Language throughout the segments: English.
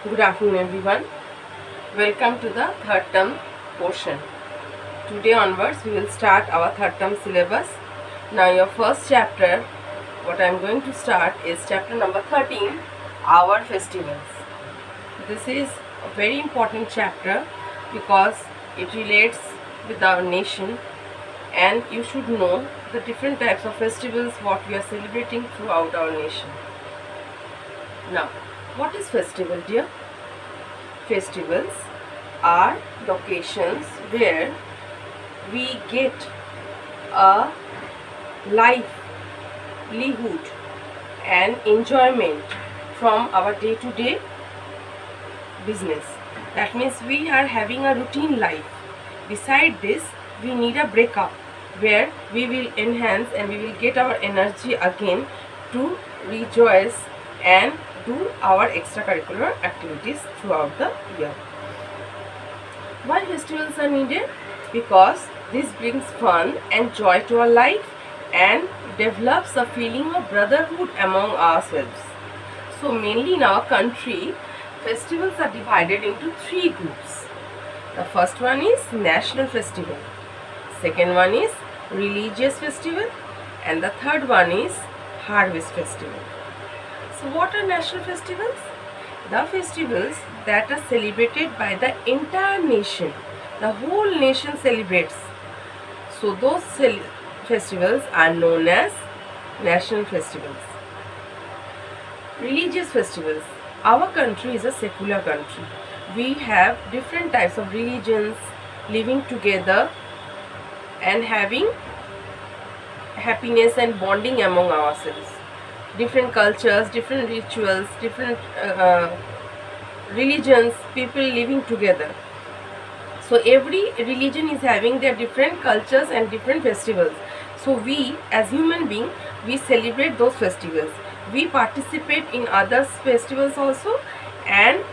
Good afternoon, everyone. Welcome to the third term portion. Today onwards, we will start our third term syllabus. Now, your first chapter, what I am going to start is chapter number 13, Our Festivals. This is a very important chapter because it relates with our nation, and you should know the different types of festivals what we are celebrating throughout our nation. Now, what is festival, dear? Festivals are the occasions where we get a livelihood and enjoyment from our day-to-day business. That means we are having a routine life. Beside this, we need a breakup where we will enhance and we will get our energy again to rejoice and do our extracurricular activities throughout the year. Why festivals are needed? Because this brings fun and joy to our life and develops a feeling of brotherhood among ourselves. So mainly in our country, festivals are divided into three groups. The first one is national festival, second one is religious festival, and the third one is harvest festival. So what are national festivals? The festivals that are celebrated by the entire nation. The whole nation celebrates. So those festivals are known as national festivals. Religious festivals. Our country is a secular country. We have different types of religions living together and having happiness and bonding among ourselves. Different cultures, different rituals, different religions, people living together. So every religion is having their different cultures and different festivals. So we as human beings, we celebrate those festivals. We participate in others' festivals also and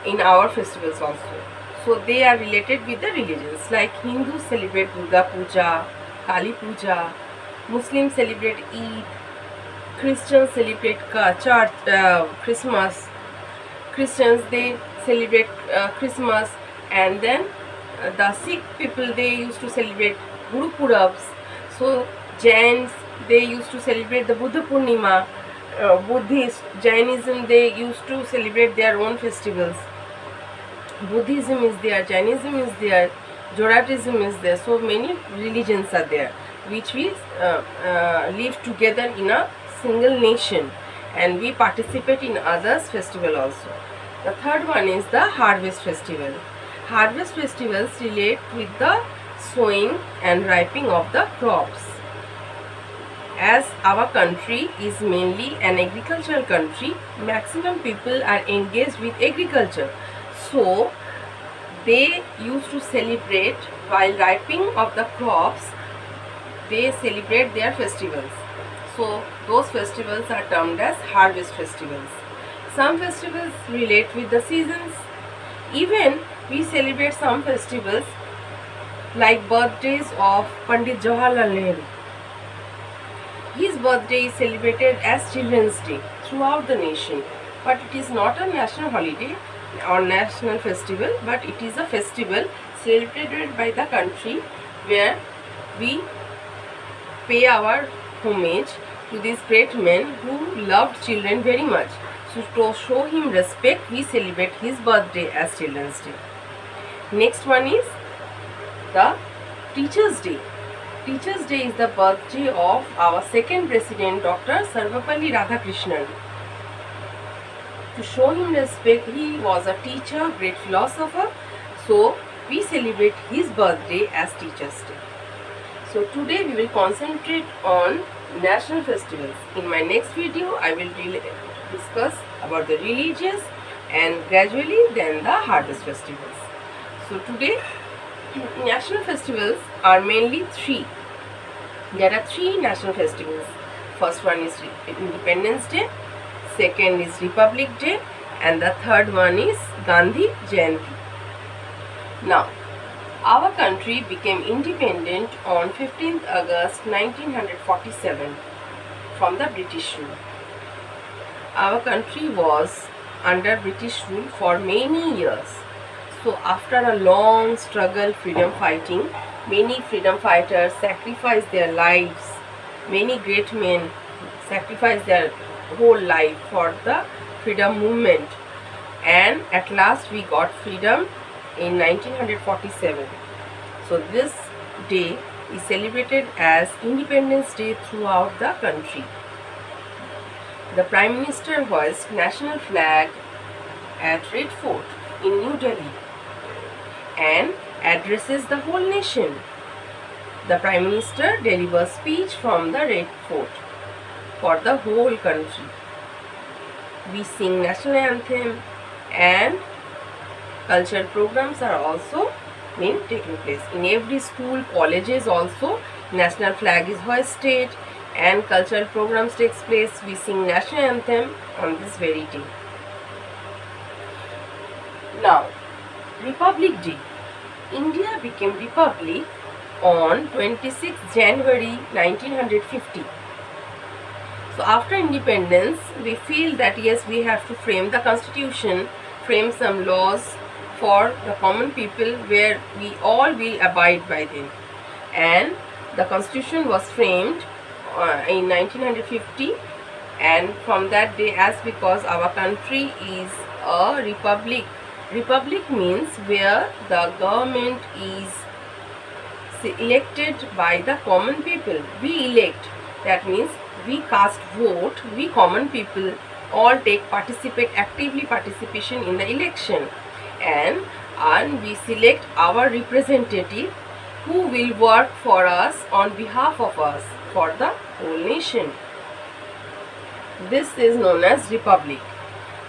in our festivals also. So they are related with the religions. Like Hindus celebrate Durga Puja, Kali Puja, Muslims celebrate Eid, Christians celebrate Christmas. Christians, they celebrate Christmas, and then the Sikh people, they used to celebrate Guru Purabs. So Jains, they used to celebrate the Buddha Purnima. Buddhist, Jainism, they used to celebrate their own festivals. Buddhism is there, Jainism is there, Zoroastrianism is there. So many religions are there, which we live together in a single nation, and we participate in others' festival also. The third one is the harvest festival. Harvest festivals relate with the sowing and ripening of the crops. As our country is mainly an agricultural country, maximum people are engaged with agriculture. So they used to celebrate while ripening of the crops, they celebrate their festivals. So those festivals are termed as harvest festivals. Some festivals relate with the seasons. Even we celebrate some festivals like birthdays of Pandit Jawaharlal Nehru. His birthday is celebrated as Children's Day throughout the nation, but it is not a national holiday or national festival, but it is a festival celebrated by the country where we pay our homage to this great man who loved children very much. So to show him respect, we celebrate his birthday as Children's Day. Next one is the Teachers' Day. Teachers' Day is the birthday of our second president, Dr. Sarvapalli Radhakrishnan. To show him respect, he was a teacher, great philosopher. So we celebrate his birthday as Teachers' Day. So today we will concentrate on national festivals. In my next video, I will discuss about the religious and gradually then the harvest festivals. So today, national festivals are mainly three. There are three national festivals. First one is Independence Day, second is Republic Day, and the third one is Gandhi Jayanti. Now, our country became independent on 15th August 1947 from the British rule. Our country was under British rule for many years. So after a long struggle, freedom fighting, many freedom fighters sacrificed their lives. Many great men sacrificed their whole life for the freedom movement. And at last we got freedom in 1947. So this day is celebrated as Independence Day throughout the country. The Prime Minister hoists national flag at Red Fort in New Delhi and addresses the whole nation. The Prime Minister delivers speech from the Red Fort for the whole country. We sing national anthem and cultural programs are also been taking place. In every school, colleges also, national flag is hoisted and cultural programs takes place. We sing national anthem on this very day. Now, Republic Day. India became republic on 26th January 1950. So after independence, we feel that yes, we have to frame the constitution, frame some laws for the common people where we all will abide by them. And the constitution was framed in 1950, and from that day, as because our country is a republic. Republic means where the government is elected by the common people. We elect, that means we cast vote, we common people all actively participation in the election, and we select our representative who will work for us on behalf of us for the whole nation. This is known as republic.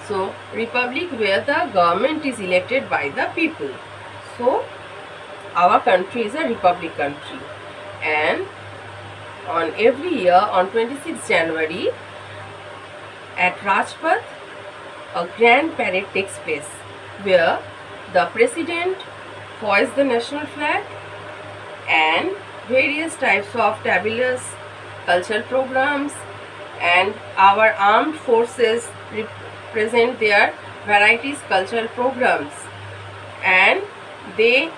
So republic where the government is elected by the people. So our country is a republic country, and on every year on 26th January at Rajpath a grand parade takes place where the president hoists the national flag and various types of fabulous cultural programs, and our armed forces present their varieties cultural programs, and they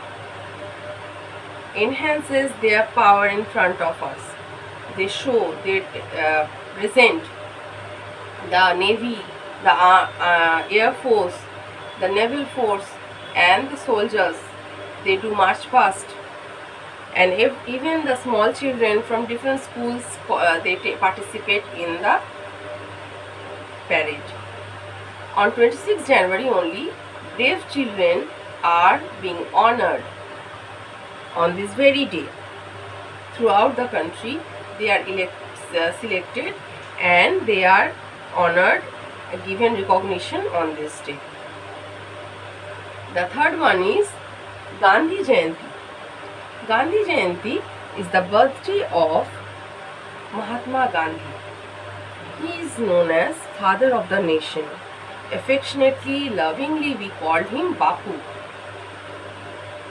enhances their power in front of us. They show, they present the navy, the air force, the naval force and the soldiers. They do march past, and even the small children from different schools they participate in the parade. On 26 January only, brave children are being honored on this very day. Throughout the country, they are selected and they are honored, given recognition on this day. The third one is Gandhi Jayanti. Gandhi Jayanti is the birthday of Mahatma Gandhi. He is known as father of the nation. Affectionately, lovingly we called him Bapu.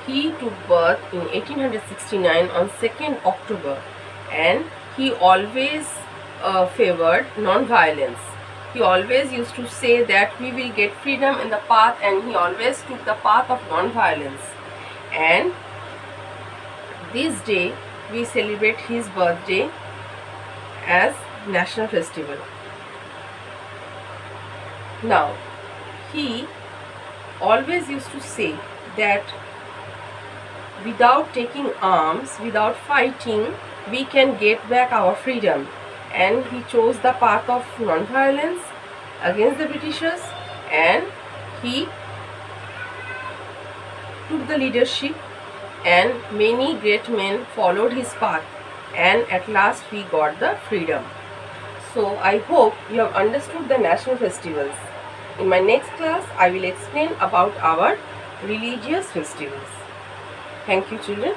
He took birth in 1869 on 2nd October, and he always favored non-violence. He always used to say that we will get freedom in the path, and he always took the path of non-violence. And this day we celebrate his birthday as national festival. Now, he always used to say that without taking arms, without fighting, we can get back our freedom. And he chose the path of non-violence against the Britishers, and he took the leadership, and many great men followed his path, and at last we got the freedom. So I hope you have understood the national festivals. In my next class, I will explain about our religious festivals. Thank you, children.